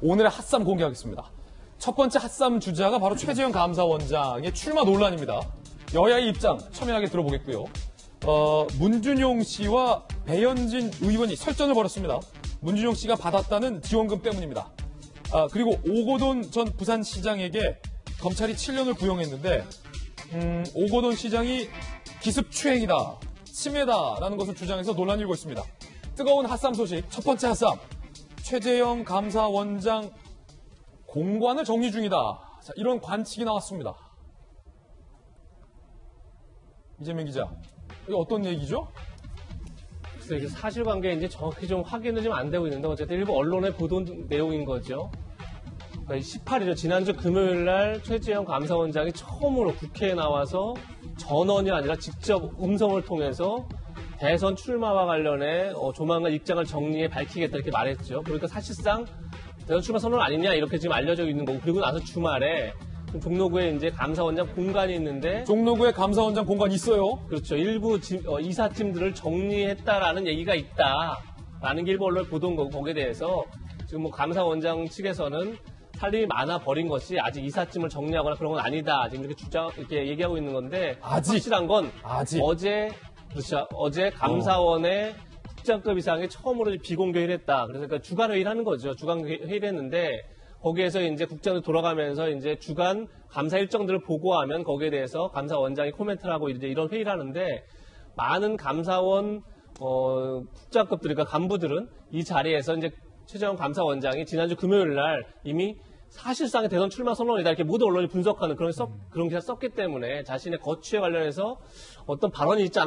오늘의 핫쌈 공개하겠습니다. 첫 번째 핫쌈 주자가 바로 최재형 감사원장의 출마 논란입니다. 여야의 입장 첨예하게 들어보겠고요. 문준용 씨와 배현진 의원이 설전을 벌였습니다. 문준용 씨가 받았다는 지원금 때문입니다. 그리고 오거돈 전 부산시장에게 검찰이 7년을 구형했는데 오거돈 시장이 기습추행이다, 침해다라는 것을 주장해서 논란이 일고 있습니다. 뜨거운 핫쌈 소식, 첫 번째 핫쌈. 최재형 감사원장 공관을 정리 중이다. 자, 이런 관측이 나왔습니다. 이재명 기자, 이게 어떤 얘기죠? 글쎄, 사실관계인지 정확히 좀 확인은 좀 안 되고 있는데 어쨌든 일부 언론에 보도한 내용인 거죠. 그러니까 18일이죠. 지난주 금요일 날 최재형 감사원장이 처음으로 국회에 나와서 전원이 아니라 직접 음성을 통해서 대선 출마와 관련해 조만간 입장을 정리해 밝히겠다 이렇게 말했죠. 그러니까 사실상 대선 출마 선언 아니냐 이렇게 지금 알려져 있는 거고, 그리고 나서 주말에 종로구에 이제 감사원장 공간이 있는데, 종로구에 감사원장 공간 있어요. 그렇죠. 일부 이삿짐들을 정리했다라는 얘기가 있다라는 게 일부 언론에 보도한 거고, 거기에 대해서 지금 뭐 감사원장 측에서는 살림이 많아 버린 것이 아직 이삿짐을 정리하거나 그런 건 아니다, 지금 이렇게 얘기하고 있는 건데, 아직 확실한 건 어제 감사원의 국장급 이상이 처음으로 비공개를 했다. 그래서 그러니까 주간 회의를 하는 거죠. 주간 회의를 했는데, 거기에서 이제 국장으로 돌아가면서 이제 주간 감사 일정들을 보고하면 거기에 대해서 감사원장이 코멘트를 하고 이제 이런 회의를 하는데, 많은 감사원 국장급들, 그러니까 간부들은 이 자리에서 이제 최재형 감사원장이 지난주 금요일 날 이미 사실상의 대선 출마 선언이다 이렇게 모든 언론이 분석하는 그런 기사 썼기 때문에 자신의 거취에 관련해서 어떤 발언이 있지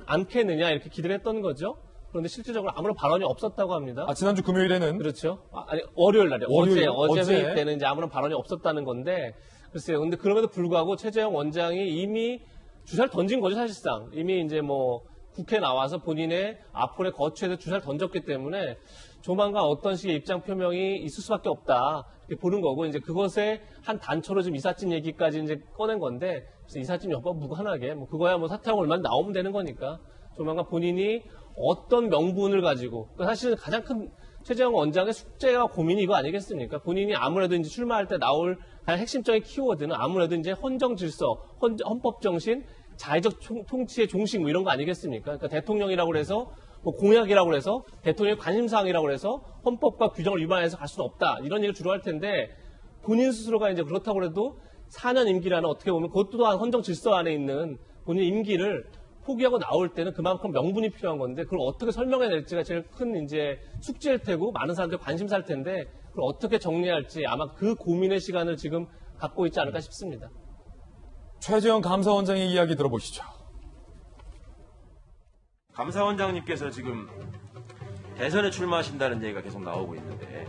않겠느냐 이렇게 기대를 했던 거죠. 그런데 실질적으로 아무런 발언이 없었다고 합니다. 지난주 금요일에는? 그렇죠. 아니, 월요일 날이요. 어제 회의 때는 이제 아무런 발언이 없었다는 건데, 글쎄요. 근데 그럼에도 불구하고 최재형 원장이 이미 주사를 던진 거죠, 사실상. 이미 이제 뭐 국회에 나와서 본인의 앞으로의 거취에서 주사를 던졌기 때문에 조만간 어떤 식의 입장 표명이 있을 수밖에 없다, 이렇게 보는 거고, 이제 그것의 한 단초로 지금 이삿짐 얘기까지 이제 꺼낸 건데, 그래서 이삿짐 여법 무관하게, 뭐 그거야 뭐 사퇴하고 얼마 나오면 되는 거니까, 조만간 본인이 어떤 명분을 가지고, 사실은 가장 큰 최재형 원장의 숙제와 고민이 이거 아니겠습니까? 본인이 아무래도 이제 출마할 때 나올 가장 핵심적인 키워드는 아무래도 이제 헌정 질서, 헌법 정신, 자의적 통치의 종식 뭐 이런 거 아니겠습니까? 그러니까 대통령이라고 해서 뭐 공약이라고 해서 대통령의 관심사항이라고 해서 헌법과 규정을 위반해서 갈 수는 없다, 이런 얘기를 주로 할 텐데, 본인 스스로가 이제 그렇다고 해도 4년 임기라는, 어떻게 보면 그것도 또한 헌정 질서 안에 있는 본인 임기를 포기하고 나올 때는 그만큼 명분이 필요한 건데, 그걸 어떻게 설명해야 될지가 제일 큰 이제 숙제일 테고, 많은 사람들이 관심사일 텐데, 그걸 어떻게 정리할지 아마 그 고민의 시간을 지금 갖고 있지 않을까 싶습니다. 최재형 감사원장의 이야기 들어보시죠. 감사원장님께서 지금 대선에 출마하신다는 얘기가 계속 나오고 있는데,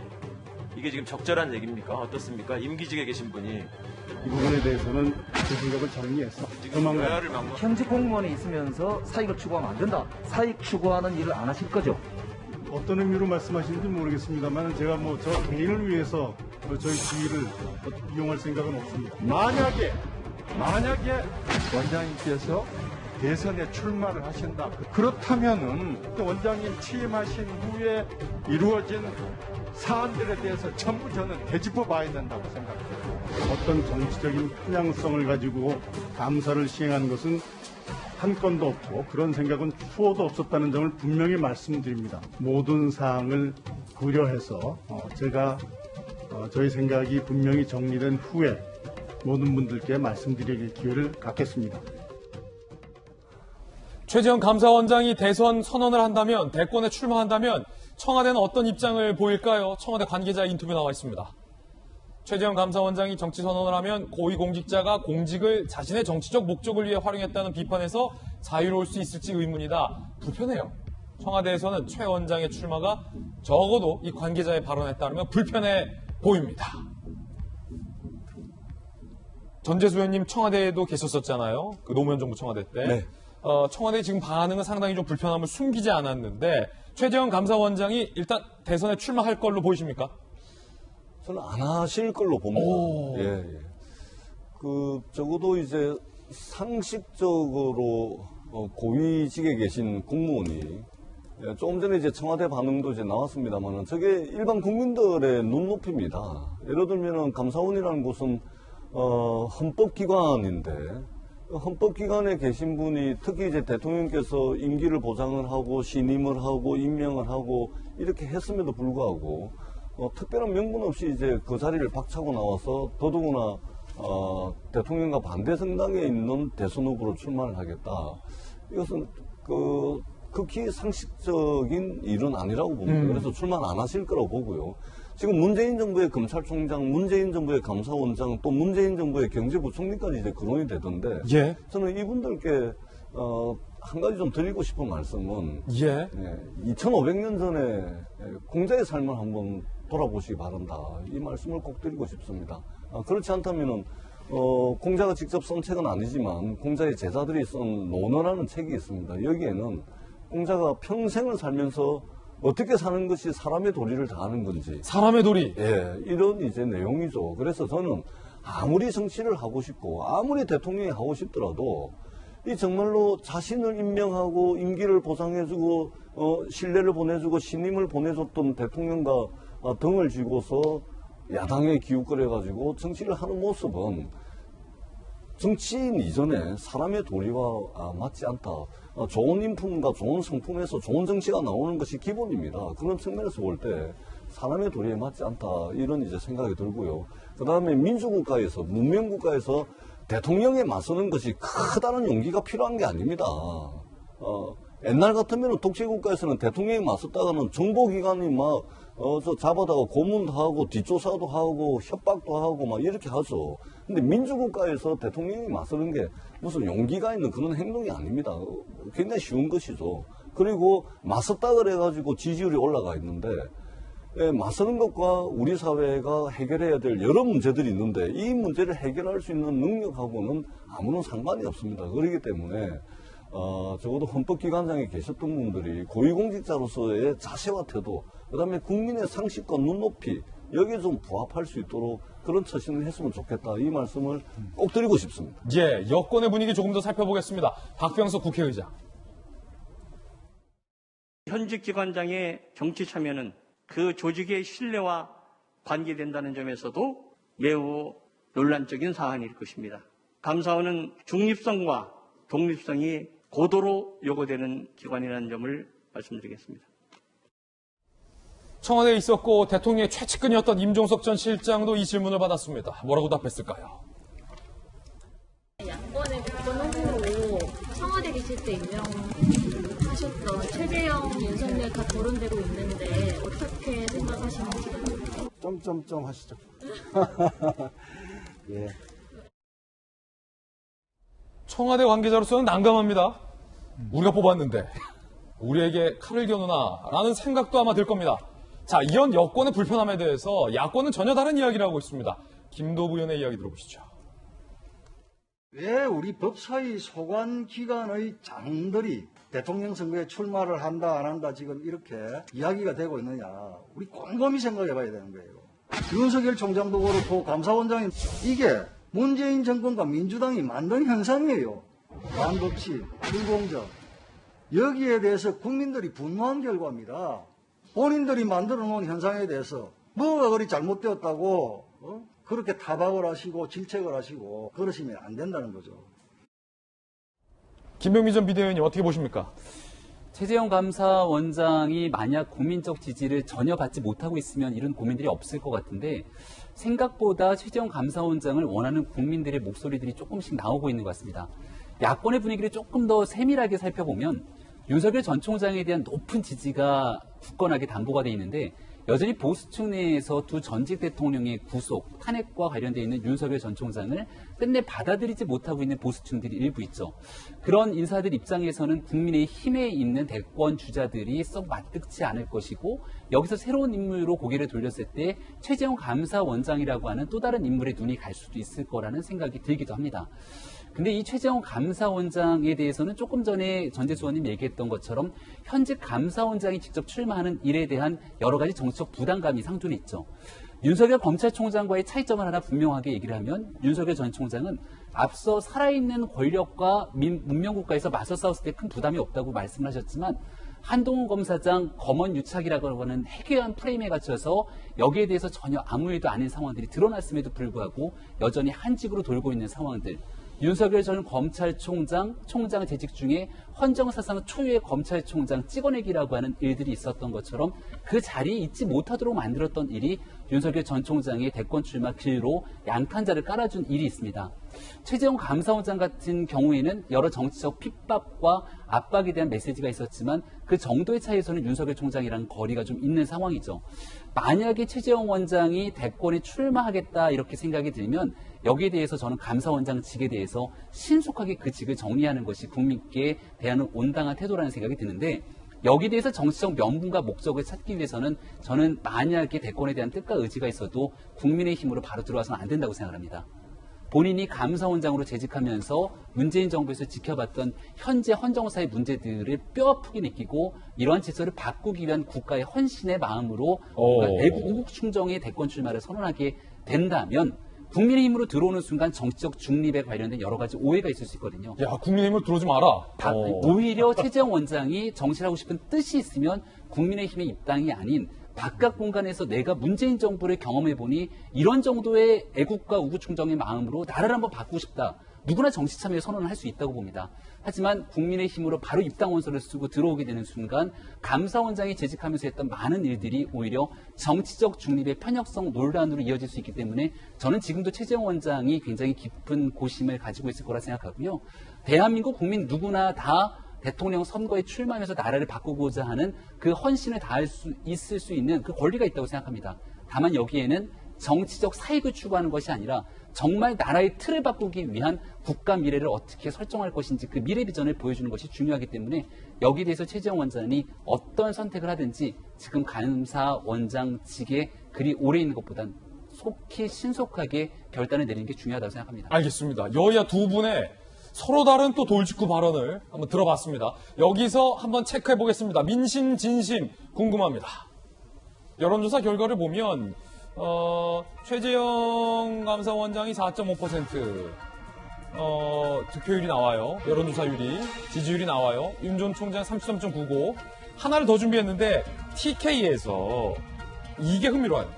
이게 지금 적절한 얘기입니까? 어떻습니까? 임기직에 계신 분이 이 부분에 대해서는 제 생각을 정리해서 조만간 현직 공무원이 있으면서 사익을 추구하면 안 된다. 사익 추구하는 일을 안 하실 거죠? 어떤 의미로 말씀하시는지 모르겠습니다만, 제가 뭐 저 개인을 위해서 저희 지위를 이용할 생각은 없습니다. 만약에 원장님께서 대선에 출마를 하신다, 그렇다면은 원장님 취임하신 후에 이루어진 사안들에 대해서 전부 저는 되짚어 봐야 된다고 생각해요. 어떤 정치적인 편향성을 가지고 감사를 시행한 것은 한 건도 없고, 그런 생각은 수호도 없었다는 점을 분명히 말씀드립니다. 모든 사항을 고려해서 제가 저희 생각이 분명히 정리된 후에 모든 분들께 말씀드릴 기회를 갖겠습니다. 최재형 감사원장이 대선 선언을 한다면, 대권에 출마한다면 청와대는 어떤 입장을 보일까요? 청와대 관계자 인터뷰 나와 있습니다. 최재형 감사원장이 정치 선언을 하면 고위공직자가 공직을 자신의 정치적 목적을 위해 활용했다는 비판에서 자유로울 수 있을지 의문이다. 불편해요. 청와대에서는 최 원장의 출마가 적어도 이 관계자의 발언에 따르면 불편해 보입니다. 전재수 의원님 청와대에도 계셨었잖아요. 그 노무현 정부 청와대 때. 네. 청와대 지금 반응은 상당히 좀 불편함을 숨기지 않았는데, 최재형 감사원장이 일단 대선에 출마할 걸로 보이십니까? 저는 안 하실 걸로 봅니다. 예. 적어도 이제 상식적으로 고위직에 계신 공무원이 예, 조금 전에 이제 청와대 반응도 이제 나왔습니다만은 저게 일반 국민들의 눈높이입니다. 예를 들면은 감사원이라는 곳은 헌법기관인데 헌법기관에 계신 분이 특히 이제 대통령께서 임기를 보장을 하고 신임을 하고 임명을 하고 이렇게 했음에도 불구하고 특별한 명분 없이 이제 그 자리를 박차고 나와서 더더구나 대통령과 반대 정당에 있는 대선 후보로 출마를 하겠다. 이것은 극히 상식적인 일은 아니라고 봅니다. 그래서 출마는 안 하실 거라고 보고요. 지금 문재인 정부의 검찰총장, 문재인 정부의 감사원장, 또 문재인 정부의 경제부총리까지 이제 거론이 되던데, 예. 저는 이분들께 한 가지 좀 드리고 싶은 말씀은, 예. 2500년 전에 공자의 삶을 한번 돌아보시기 바란다. 이 말씀을 꼭 드리고 싶습니다. 그렇지 않다면은 공자가 직접 쓴 책은 아니지만 공자의 제자들이 쓴 논어라는 책이 있습니다. 여기에는 공자가 평생을 살면서 어떻게 사는 것이 사람의 도리를 다하는 건지. 사람의 도리. 예, 이런 이제 내용이죠. 그래서 저는 아무리 정치를 하고 싶고, 아무리 대통령이 하고 싶더라도, 이 정말로 자신을 임명하고, 임기를 보상해주고, 신뢰를 보내주고, 신임을 보내줬던 대통령과 등을 쥐고서 야당에 기웃거려가지고 정치를 하는 모습은 정치인 이전에 사람의 도리와 맞지 않다. 좋은 인품과 좋은 성품에서 좋은 정치가 나오는 것이 기본입니다. 그런 측면에서 볼 때 사람의 도리에 맞지 않다. 이런 이제 생각이 들고요. 그 다음에 민주국가에서, 문명국가에서 대통령에 맞서는 것이 크다는 용기가 필요한 게 아닙니다. 옛날 같으면 독재국가에서는 대통령이 맞섰다가는 정보기관이 저 잡아다가 고문도 하고 뒷조사도 하고 협박도 하고 막 이렇게 하죠. 근데 민주국가에서 대통령이 맞서는 게 무슨 용기가 있는 그런 행동이 아닙니다. 굉장히 쉬운 것이죠. 그리고 맞섰다 그래가지고 지지율이 올라가 있는데, 맞서는 것과 우리 사회가 해결해야 될 여러 문제들이 있는데 이 문제를 해결할 수 있는 능력하고는 아무런 상관이 없습니다. 그렇기 때문에 적어도 헌법기관장에 계셨던 분들이 고위공직자로서의 자세와 태도, 그 다음에 국민의 상식과 눈높이, 여기에 좀 부합할 수 있도록 그런 처신을 했으면 좋겠다. 이 말씀을 꼭 드리고 싶습니다. 예, 여권의 분위기 조금 더 살펴보겠습니다. 박병석 국회의장. 현직 기관장의 정치 참여는 그 조직의 신뢰와 관계된다는 점에서도 매우 논란적인 사안일 것입니다. 감사원은 중립성과 독립성이 고도로 요구되는 기관이라는 점을 말씀드리겠습니다. 청와대에 있었고 대통령의 최측근이었던 임종석 전 실장도 이 질문을 받았습니다. 뭐라고 답했을까요? 야권의 국정 후보로 청와대 계실 때 임명하셨던 최재형, 윤석열 다 거론되고 있는데 어떻게 생각하시는지. 점점점 하시죠. 예. 청와대 관계자로서는 난감합니다. 우리가 뽑았는데 우리에게 칼을 겨누나 라는 생각도 아마 들 겁니다. 자, 이런 여권의 불편함에 대해서 야권은 전혀 다른 이야기를 하고 있습니다. 김도부 의원의 이야기 들어보시죠. 왜 우리 법사위 소관기관의 장들이 대통령 선거에 출마를 한다 안 한다 지금 이렇게 이야기가 되고 있느냐. 우리 꼼꼼히 생각해 봐야 되는 거예요. 윤석열 총장도 그렇고 감사원장이 이게 문재인 정권과 민주당이 만든 현상이에요. 반법치, 불공정. 여기에 대해서 국민들이 분노한 결과입니다. 본인들이 만들어 놓은 현상에 대해서 뭐가 그리 잘못되었다고 그렇게 타박을 하시고 질책을 하시고 그러시면 안 된다는 거죠. 김병민 전 비대위원님 어떻게 보십니까? 최재형 감사원장이 만약 국민적 지지를 전혀 받지 못하고 있으면 이런 고민들이 없을 것 같은데 생각보다 최재형 감사원장을 원하는 국민들의 목소리들이 조금씩 나오고 있는 것 같습니다. 야권의 분위기를 조금 더 세밀하게 살펴보면 윤석열 전 총장에 대한 높은 지지가 굳건하게 담보가 돼 있는데 여전히 보수층 내에서 두 전직 대통령의 구속, 탄핵과 관련되어 있는 윤석열 전 총장을 끝내 받아들이지 못하고 있는 보수층들이 일부 있죠. 그런 인사들 입장에서는 국민의 힘에 있는 대권 주자들이 썩 맞득지 않을 것이고 여기서 새로운 인물로 고개를 돌렸을 때 최재형 감사원장이라고 하는 또 다른 인물의 눈이 갈 수도 있을 거라는 생각이 들기도 합니다. 근데 이 최재형 감사원장에 대해서는 조금 전에 전재수 의원님 얘기했던 것처럼 현직 감사원장이 직접 출마하는 일에 대한 여러 가지 정치적 부담감이 상존해 있죠. 윤석열 검찰총장과의 차이점을 하나 분명하게 얘기를 하면 윤석열 전 총장은 앞서 살아있는 권력과 문명국가에서 맞서 싸웠을 때 큰 부담이 없다고 말씀을 하셨지만 한동훈 검사장 검언 유착이라고 하는 해괴한 프레임에 갇혀서 여기에 대해서 전혀 아무 일도 아닌 상황들이 드러났음에도 불구하고 여전히 한직으로 돌고 있는 상황들. 윤석열 전 검찰총장 재직 중에 헌정사상 초유의 검찰총장 찍어내기라고 하는 일들이 있었던 것처럼 그 자리에 있지 못하도록 만들었던 일이 윤석열 전 총장의 대권 출마 길로 양탄자를 깔아준 일이 있습니다. 최재형 감사원장 같은 경우에는 여러 정치적 핍박과 압박에 대한 메시지가 있었지만 그 정도의 차이에서는 윤석열 총장이랑 거리가 좀 있는 상황이죠. 만약에 최재형 원장이 대권에 출마하겠다 이렇게 생각이 들면 여기에 대해서 저는 감사원장 직에 대해서 신속하게 그 직을 정리하는 것이 국민께 대하는 온당한 태도라는 생각이 드는데 여기에 대해서 정치적 명분과 목적을 찾기 위해서는 저는 만약에 대권에 대한 뜻과 의지가 있어도 국민의힘으로 바로 들어와서는 안 된다고 생각합니다. 본인이 감사원장으로 재직하면서 문재인 정부에서 지켜봤던 현재 헌정사의 문제들을 뼈아프게 느끼고 이러한 질서를 바꾸기 위한 국가의 헌신의 마음으로 내국 우국 충정의 대권 출마를 선언하게 된다면 국민의힘으로 들어오는 순간 정치적 중립에 관련된 여러 가지 오해가 있을 수 있거든요. 야, 국민의힘으로 들어오지 마라. 오히려 최재형 원장이 정치를 하고 싶은 뜻이 있으면 국민의힘의 입당이 아닌 바깥 공간에서 내가 문재인 정부를 경험해보니 이런 정도의 애국과 우구충정의 마음으로 나라를 한번 바꾸고 싶다. 누구나 정치 참여에 선언을 할 수 있다고 봅니다. 하지만 국민의힘으로 바로 입당 원서를 쓰고 들어오게 되는 순간 감사원장이 재직하면서 했던 많은 일들이 오히려 정치적 중립의 편협성 논란으로 이어질 수 있기 때문에 저는 지금도 최재형 원장이 굉장히 깊은 고심을 가지고 있을 거라 생각하고요. 대한민국 국민 누구나 다 대통령 선거에 출마하면서 나라를 바꾸고자 하는 그 헌신을 다할 수 있을 수 있는 그 권리가 있다고 생각합니다. 다만 여기에는 정치적 사익을 추구하는 것이 아니라 정말 나라의 틀을 바꾸기 위한 국가 미래를 어떻게 설정할 것인지 그 미래 비전을 보여주는 것이 중요하기 때문에 여기에 대해서 최재형 원장이 어떤 선택을 하든지 지금 감사원장직에 그리 오래 있는 것보단 속히 신속하게 결단을 내리는 게 중요하다고 생각합니다. 알겠습니다. 여야 두 분의 서로 다른 또 돌직구 발언을 한번 들어봤습니다. 여기서 한번 체크해 보겠습니다. 민심, 진심 궁금합니다. 여론조사 결과를 보면 최재형 감사원장이 4.5%, 득표율이 나와요. 여론조사율이, 지지율이 나와요. 윤 전 총장 33.99. 하나를 더 준비했는데 TK에서 이게 흥미로워요.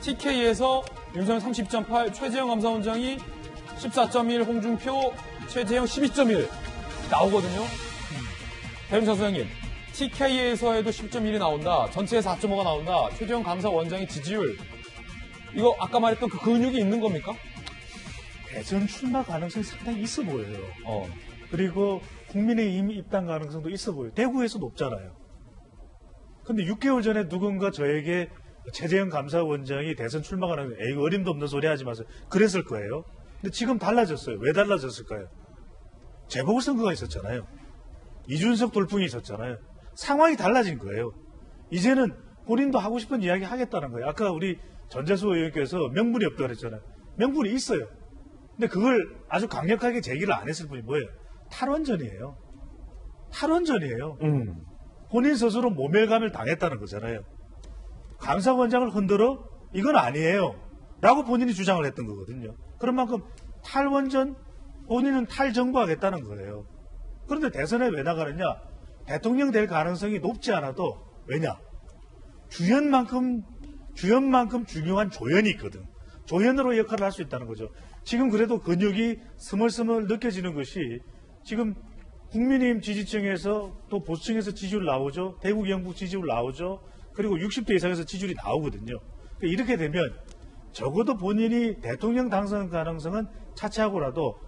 TK에서 윤석열 30.8, 최재형 감사원장이 14.1, 홍준표, 최재형 12.1 나오거든요. 대림사 소장님, TK에서 해도 10.1이 나온다. 전체에 4.5가 나온다. 최재형 감사원장의 지지율. 이거 아까 말했던 그 근육이 있는 겁니까? 대선 출마 가능성이 상당히 있어 보여요. 그리고 국민의힘 입당 가능성도 있어 보여요. 대구에서 높잖아요. 근데 6개월 전에 누군가 저에게 최재형 감사원장이 대선 출마 가능성, 에이, 어림도 없는 소리 하지 마세요. 그랬을 거예요. 근데 지금 달라졌어요. 왜 달라졌을까요? 재보궐선거가 있었잖아요. 이준석 돌풍이 있었잖아요. 상황이 달라진 거예요. 이제는 본인도 하고 싶은 이야기 하겠다는 거예요. 아까 우리 전재수 의원께서 명분이 없다고 그랬잖아요. 명분이 있어요. 근데 그걸 아주 강력하게 제기를 안 했을 뿐이 뭐예요? 탈원전이에요. 탈원전이에요. 본인 스스로 모멸감을 당했다는 거잖아요. 감사원장을 흔들어? 이건 아니에요. 라고 본인이 주장을 했던 거거든요. 그런 만큼 탈원전, 본인은 탈정부하겠다는 거예요. 그런데 대선에 왜 나가느냐? 대통령 될 가능성이 높지 않아도, 왜냐? 주연만큼 중요한 조연이 있거든. 조연으로 역할을 할 수 있다는 거죠. 지금 그래도 근육이 스멀스멀 느껴지는 것이 지금 국민의힘 지지층에서 또 보수층에서 지지율 나오죠. 대구 경북 지지율 나오죠. 그리고 60대 이상에서 지지율이 나오거든요. 이렇게 되면 적어도 본인이 대통령 당선 가능성은 차치하고라도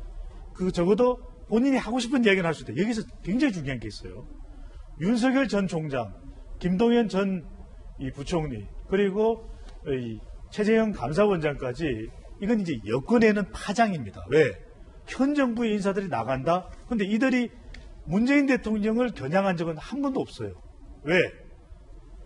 그 적어도 본인이 하고 싶은 이야기는 할 수 있다. 여기서 굉장히 중요한 게 있어요. 윤석열 전 총장, 김동연 전 부총리, 그리고 최재형 감사원장까지 이건 이제 여권에는 파장입니다. 왜? 현 정부의 인사들이 나간다? 근데 이들이 문재인 대통령을 겨냥한 적은 한 번도 없어요. 왜?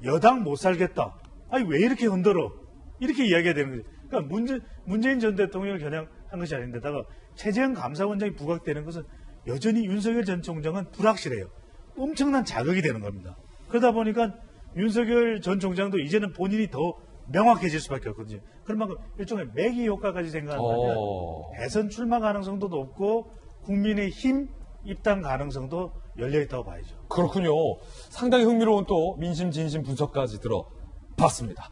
여당 못 살겠다. 아니, 왜 이렇게 흔들어? 이렇게 이야기해야 되는 거죠. 그러니까 문재인 전 대통령을 겨냥한 것이 아닌데다가 최재형 감사원장이 부각되는 것은 여전히 윤석열 전 총장은 불확실해요. 엄청난 자극이 되는 겁니다. 그러다 보니까 윤석열 전 총장도 이제는 본인이 더 명확해질 수밖에 없거든요. 그런 만큼 일종의 매기 효과까지 생각한다면 대선 출마 가능성도 높고 국민의힘 입당 가능성도 열려 있다고 봐야죠. 그렇군요. 상당히 흥미로운 또 민심 진심 분석까지 들어봤습니다.